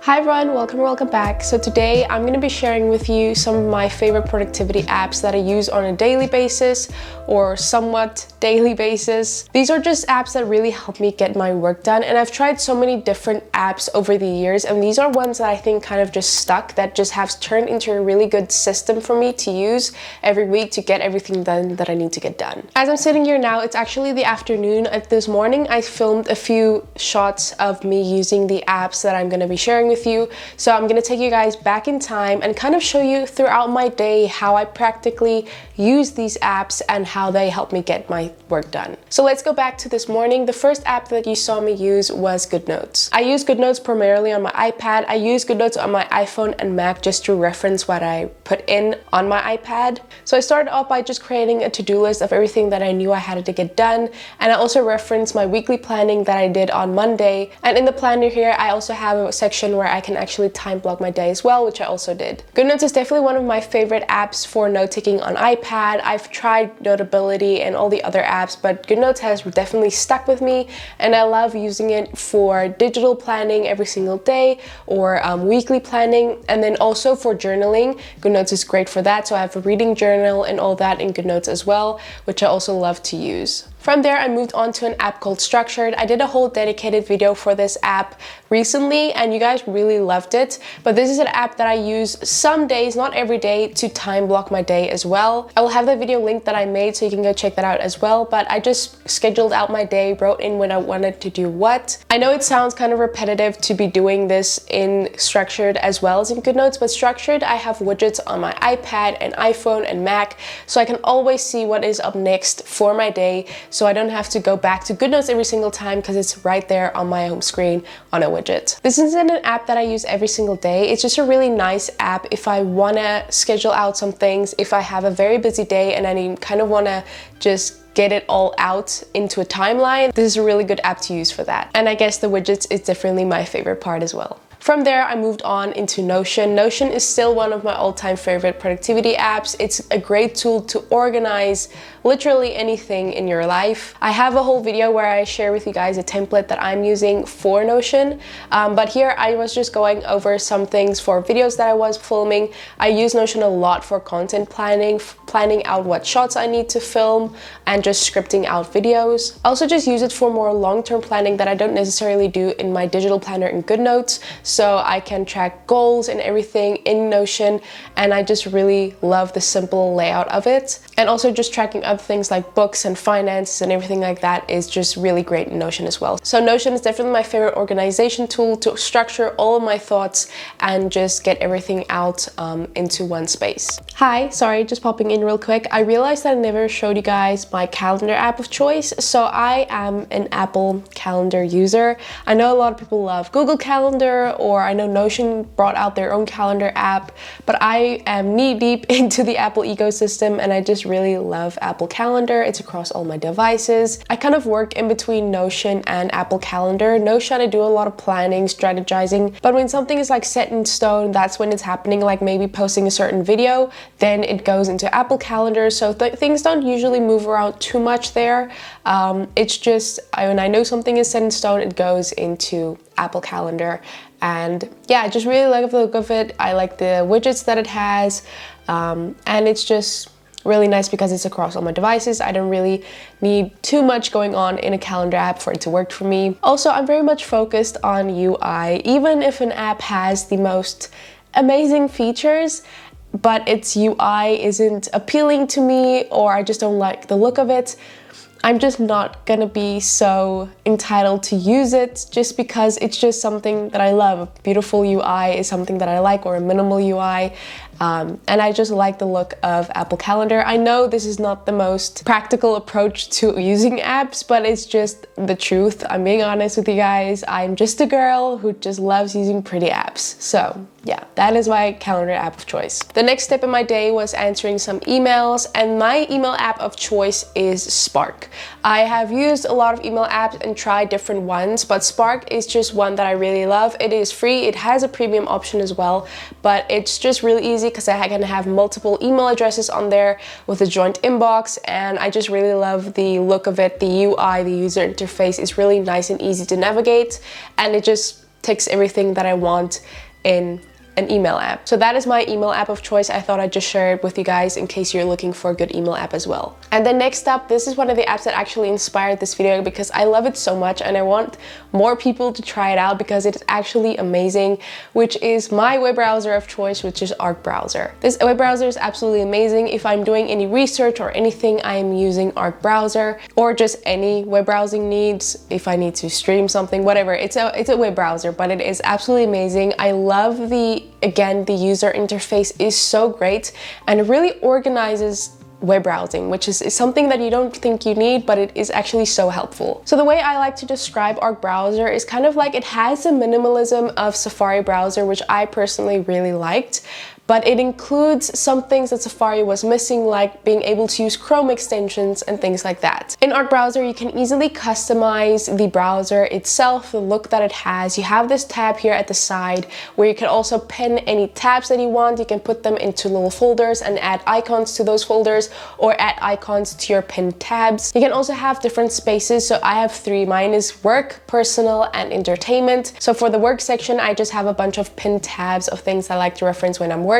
Hi everyone, welcome back. So today I'm going to be sharing with you some of my favorite productivity apps that I use on a daily basis or somewhat daily basis. These are just apps that really help me get my work done, and I've tried so many different apps over the years, and these are ones that I think kind of just stuck, that just have turned into a really good system for me to use every week to get everything done that I need to get done. As I'm sitting here now, it's actually the afternoon. This morning I filmed a few shots of me using the apps that I'm going to be sharing with you. So I'm going to take you guys back in time and kind of show you throughout my day how I practically use these apps and how they help me get my work done. So let's go back to this morning. The first app that you saw me use was GoodNotes. I use GoodNotes primarily on my iPad. I use GoodNotes on my iPhone and Mac just to reference what I put in on my iPad. So I started off by just creating a to-do list of everything that I knew I had to get done, and I also referenced my weekly planning that I did on Monday. And in the planner here, I also have a section where I can actually time block my day as well, which I also did. GoodNotes is definitely one of my favorite apps for note-taking on iPad. I've tried Notability and all the other apps, but GoodNotes has definitely stuck with me, and I love using it for digital planning every single day or weekly planning, and then also for journaling. GoodNotes is great for that, so I have a reading journal and all that in GoodNotes as well, which I also love to use. From there, I moved on to an app called Structured. I did a whole dedicated video for this app recently, and you guys really loved it. But this is an app that I use some days, not every day, to time block my day as well. I will have the video link that I made, so you can go check that out as well. But I just scheduled out my day, wrote in when I wanted to do what. I know it sounds kind of repetitive to be doing this in Structured as well as in GoodNotes, but Structured, I have widgets on my iPad and iPhone and Mac, so I can always see what is up next for my day, so I don't have to go back to GoodNotes every single time because it's right there on my home screen on a widget. This isn't an app that I use every single day. It's just a really nice app if I want to schedule out some things, if I have a very busy day and I kind of want to just get it all out into a timeline. This is a really good app to use for that. And I guess the widgets is definitely my favorite part as well. From there, I moved on into Notion. Notion is still one of my all-time favorite productivity apps. It's a great tool to organize literally anything in your life. I have a whole video where I share with you guys a template that I'm using for Notion, but here I was just going over some things for videos that I was filming. I use Notion a lot for content planning, planning out what shots I need to film, and just scripting out videos. I also just use it for more long-term planning that I don't necessarily do in my digital planner in GoodNotes. So I can track goals and everything in Notion, and I just really love the simple layout of it. And also just tracking other things like books and finances and everything like that is just really great in Notion as well. So Notion is definitely my favorite organization tool to structure all of my thoughts and just get everything out into one space. Hi, sorry, just popping in real quick. I realized that I never showed you guys my calendar app of choice. So I am an Apple Calendar user. I know a lot of people love Google Calendar, or I know Notion brought out their own calendar app, but I am knee deep into the Apple ecosystem, and I just really love Apple Calendar. It's across all my devices. I kind of work in between Notion and Apple Calendar. Notion, I do a lot of planning, strategizing, but when something is like set in stone, that's when it's happening, like maybe posting a certain video, then it goes into Apple Calendar. So things don't usually move around too much there. It's just, when I know something is set in stone, it goes into Apple Calendar. And yeah, I just really like the look of it. I like the widgets that it has, and it's just really nice because it's across all my devices. I don't really need too much going on in a calendar app for it to work for me. Also, I'm very much focused on UI. Even if an app has the most amazing features, but its UI isn't appealing to me, or I just don't like the look of it, I'm just not gonna be so entitled to use it just because it's just something that I love. A beautiful UI is something that I like, or a minimal UI. And I just like the look of Apple Calendar. I know this is not the most practical approach to using apps, but it's just the truth. I'm being honest with you guys. I'm just a girl who just loves using pretty apps. So yeah, that is my calendar app of choice. The next step in my day was answering some emails, and my email app of choice is Spark. I have used a lot of email apps and tried different ones, but Spark is just one that I really love. It is free, it has a premium option as well, but it's just really easy because I can have multiple email addresses on there with a joint inbox, and I just really love the look of it. The UI, the user interface is really nice and easy to navigate, and it just ticks everything that I want in an email app. So that is my email app of choice. I thought I'd just share it with you guys in case you're looking for a good email app as well. And then next up, this is one of the apps that actually inspired this video because I love it so much and I want more people to try it out because it's actually amazing, which is my web browser of choice, which is Arc browser. This web browser is absolutely amazing. If I'm doing any research or anything, I am using Arc browser, or just any web browsing needs. If I need to stream something, whatever, it's a web browser, but it is absolutely amazing. I love again, the user interface is so great and it really organizes web browsing, which is something that you don't think you need, but it is actually so helpful. So the way I like to describe Arc browser is kind of like it has the minimalism of Safari browser, which I personally really liked, but it includes some things that Safari was missing, like being able to use Chrome extensions and things like that. In Arc browser, you can easily customize the browser itself, the look that it has. You have this tab here at the side where you can also pin any tabs that you want. You can put them into little folders and add icons to those folders, or add icons to your pinned tabs. You can also have different spaces. So I have 3. Mine is work, personal, and entertainment. So for the work section, I just have a bunch of pinned tabs of things I like to reference when I'm working.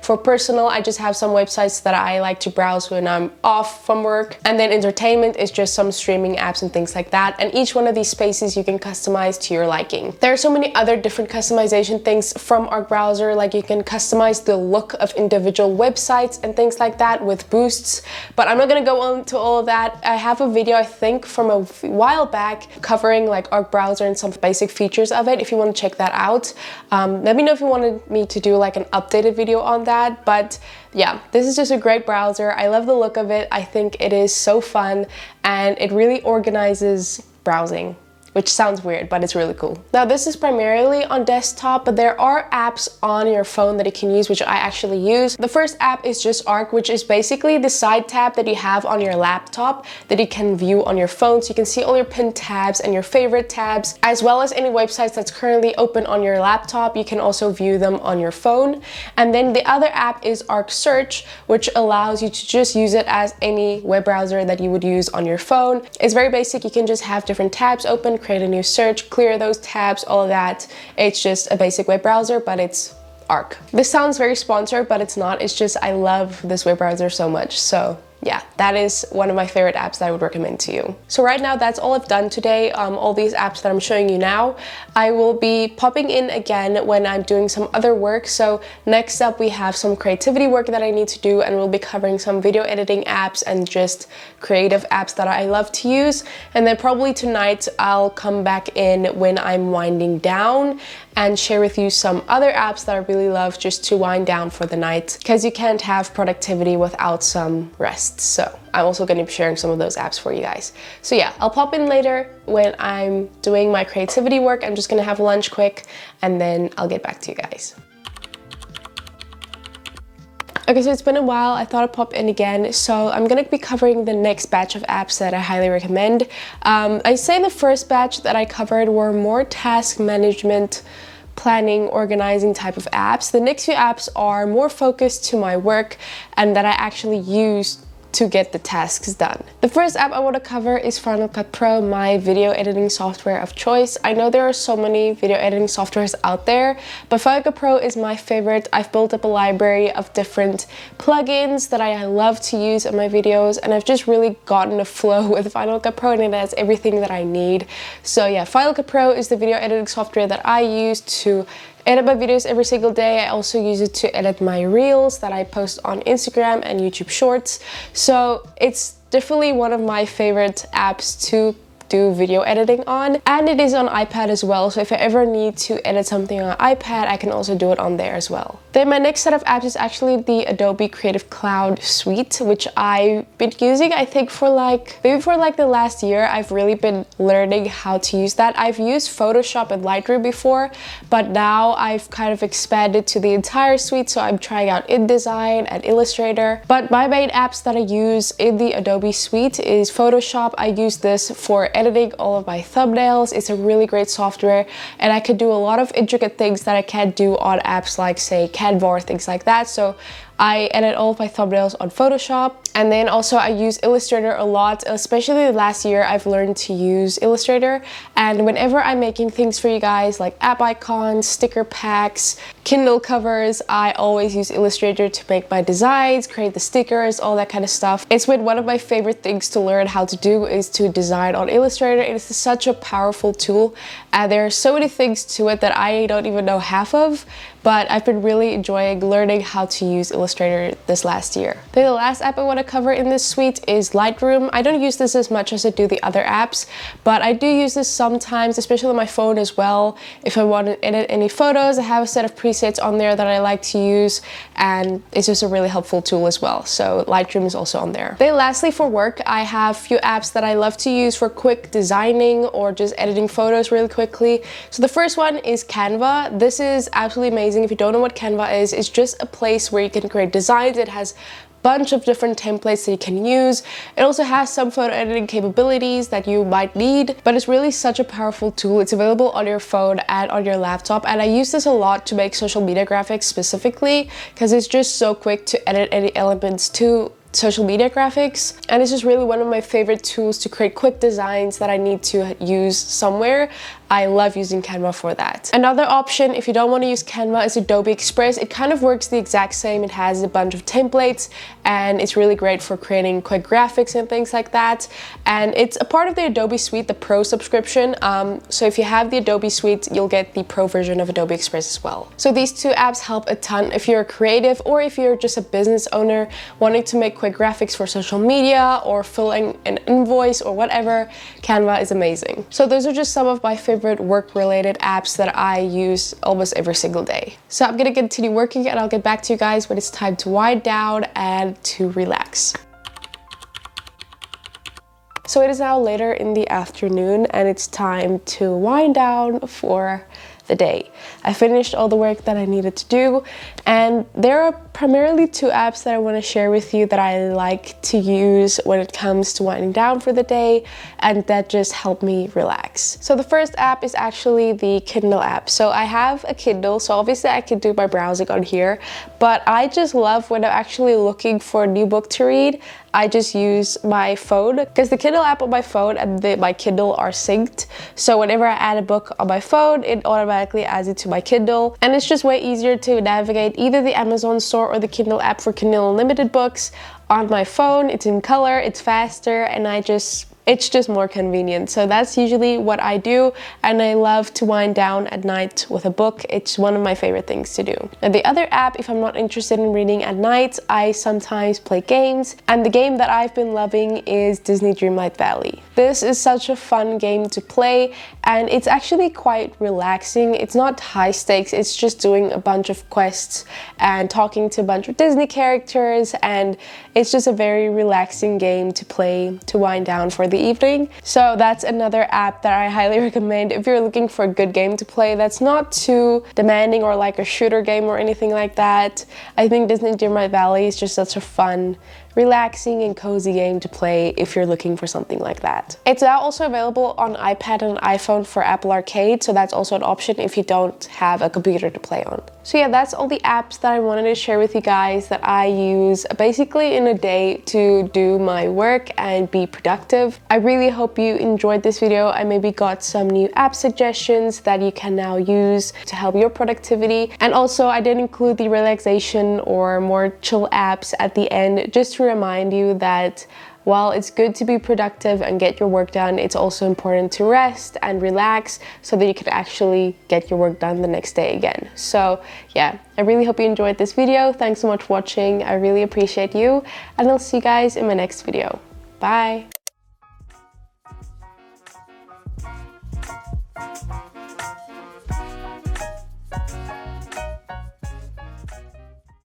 For personal, I just have some websites that I like to browse when I'm off from work. And then entertainment is just some streaming apps and things like that. And each one of these spaces you can customize to your liking. There are so many other different customization things from Arc browser, like you can customize the look of individual websites and things like that with boosts. But I'm not gonna go on to all of that. I have a video, I think from a while back, covering like Arc browser and some basic features of it. If you want to check that out, let me know if you wanted me to do like an updated video on that. But yeah, this is just a great browser. I love the look of it. I think it is so fun and it really organizes browsing, which sounds weird, but it's really cool. Now this is primarily on desktop, but there are apps on your phone that you can use, which I actually use. The first app is just Arc, which is basically the side tab that you have on your laptop that you can view on your phone. So you can see all your pinned tabs and your favorite tabs, as well as any websites that's currently open on your laptop. You can also view them on your phone. And then the other app is Arc Search, which allows you to just use it as any web browser that you would use on your phone. It's very basic. You can just have different tabs open, create a new search, clear those tabs, all of that. It's just a basic web browser, but it's Arc. This sounds very sponsored, but it's not. It's just I love this web browser so much. So yeah, that is one of my favorite apps that I would recommend to you. So right now, that's all I've done today. All these apps that I'm showing you now. I will be popping in again when I'm doing some other work. So next up, we have some creativity work that I need to do, and we'll be covering some video editing apps and just creative apps that I love to use. And then probably tonight, I'll come back in when I'm winding down and share with you some other apps that I really love just to wind down for the night, because you can't have productivity without some rest. So I'm also going to be sharing some of those apps for you guys. So yeah, I'll pop in later when I'm doing my creativity work. I'm just going to have lunch quick and then I'll get back to you guys. Okay, so it's been a while. I thought I'd pop in again. So I'm gonna be covering the next batch of apps that I highly recommend. I say the first batch that I covered were more task management, planning, organizing type of apps. The next few apps are more focused to my work and that I actually use to get the tasks done. The first app I want to cover is Final Cut Pro, my video editing software of choice. I know there are so many video editing softwares out there, but Final Cut Pro is my favorite. I've built up a library of different plugins that I love to use in my videos, and I've just really gotten a flow with Final Cut Pro, and it has everything that I need. So yeah, Final Cut Pro is the video editing software that I use to edit my videos every single day. I also use it to edit my reels that I post on Instagram and YouTube Shorts. So it's definitely one of my favorite apps to do video editing on, and it is on iPad as well. So if I ever need to edit something on iPad, I can also do it on there as well. Then my next set of apps is actually the Adobe Creative Cloud suite, which I've been using, I think maybe for the last year. I've really been learning how to use that. I've used Photoshop and Lightroom before, but now I've kind of expanded to the entire suite. So I'm trying out InDesign and Illustrator. But my main apps that I use in the Adobe suite is Photoshop. I use this for editing all of my thumbnails. It's a really great software, and I could do a lot of intricate things that I can't do on apps like, say, Canva or things like that. So I edit all of my thumbnails on Photoshop. And then also I use Illustrator a lot, especially last year I've learned to use Illustrator. And whenever I'm making things for you guys like app icons, sticker packs, Kindle covers, I always use Illustrator to make my designs, create the stickers, all that kind of stuff. It's been one of my favorite things to learn how to do is to design on Illustrator. It is such a powerful tool and there are so many things to it that I don't even know half of, but I've been really enjoying learning how to use Illustrator this last year. Then the last app I want to cover in this suite is Lightroom. I don't use this as much as I do the other apps, but I do use this sometimes, especially on my phone as well. If I want to edit any photos, I have a set of presets on there that I like to use, and it's just a really helpful tool as well. So Lightroom is also on there. Then lastly, for work, I have a few apps that I love to use for quick designing or just editing photos really quickly. So the first one is Canva. This is absolutely amazing. If you don't know what Canva is, it's just a place where you can create designs. It has bunch of different templates that you can use. It also has some photo editing capabilities that you might need, but it's really such a powerful tool. It's available on your phone and on your laptop, and I use this a lot to make social media graphics specifically because it's just so quick to edit any elements to social media graphics, and it's just really one of my favorite tools to create quick designs that I need to use somewhere. I love using Canva for that. Another option, if you don't want to use Canva, is Adobe Express. It kind of works the exact same. It has a bunch of templates and it's really great for creating quick graphics and things like that. And it's a part of the Adobe Suite, the Pro subscription. So if you have the Adobe Suite, you'll get the Pro version of Adobe Express as well. So these two apps help a ton if you're a creative or if you're just a business owner wanting to make quick graphics for social media or filling an invoice or whatever. Canva is amazing. So those are just some of my favorite work-related apps that I use almost every single day. So I'm gonna continue working and I'll get back to you guys when it's time to wind down and to relax. So it is now later in the afternoon and it's time to wind down for the day. I finished all the work that I needed to do, and there are primarily two apps that I want to share with you that I like to use when it comes to winding down for the day, and that just help me relax. So the first app is actually the Kindle app. So I have a Kindle, so obviously I can do my browsing on here, but I just love when I'm actually looking for a new book to read, I just use my phone because the Kindle app on my phone and my Kindle are synced. So whenever I add a book on my phone, it automatically adds it to my Kindle. And it's just way easier to navigate either the Amazon store or the Kindle app for Kindle Unlimited books on my phone. It's in color, it's faster, and it's just more convenient. So that's usually what I do, and I love to wind down at night with a book. It's one of my favorite things to do. And the other app, if I'm not interested in reading at night, I sometimes play games, and the game that I've been loving is Disney Dreamlight Valley. This is such a fun game to play, and it's actually quite relaxing. It's not high stakes, it's just doing a bunch of quests and talking to a bunch of Disney characters, and it's just a very relaxing game to play to wind down for the evening. So that's another app that I highly recommend if you're looking for a good game to play that's not too demanding or like a shooter game or anything like that. I think Disney Dreamlight Valley is just such a fun, relaxing and cozy game to play if you're looking for something like that. It's now also available on iPad and iPhone for Apple Arcade, so that's also an option if you don't have a computer to play on. So yeah, that's all the apps that I wanted to share with you guys that I use basically in a day to do my work and be productive. I really hope you enjoyed this video. I maybe got some new app suggestions that you can now use to help your productivity. And also I did include the relaxation or more chill apps at the end just to remind you that while it's good to be productive and get your work done, it's also important to rest and relax so that you can actually get your work done the next day again. So yeah, I really hope you enjoyed this video. Thanks so much for watching. I really appreciate you, and I'll see you guys in my next video. Bye.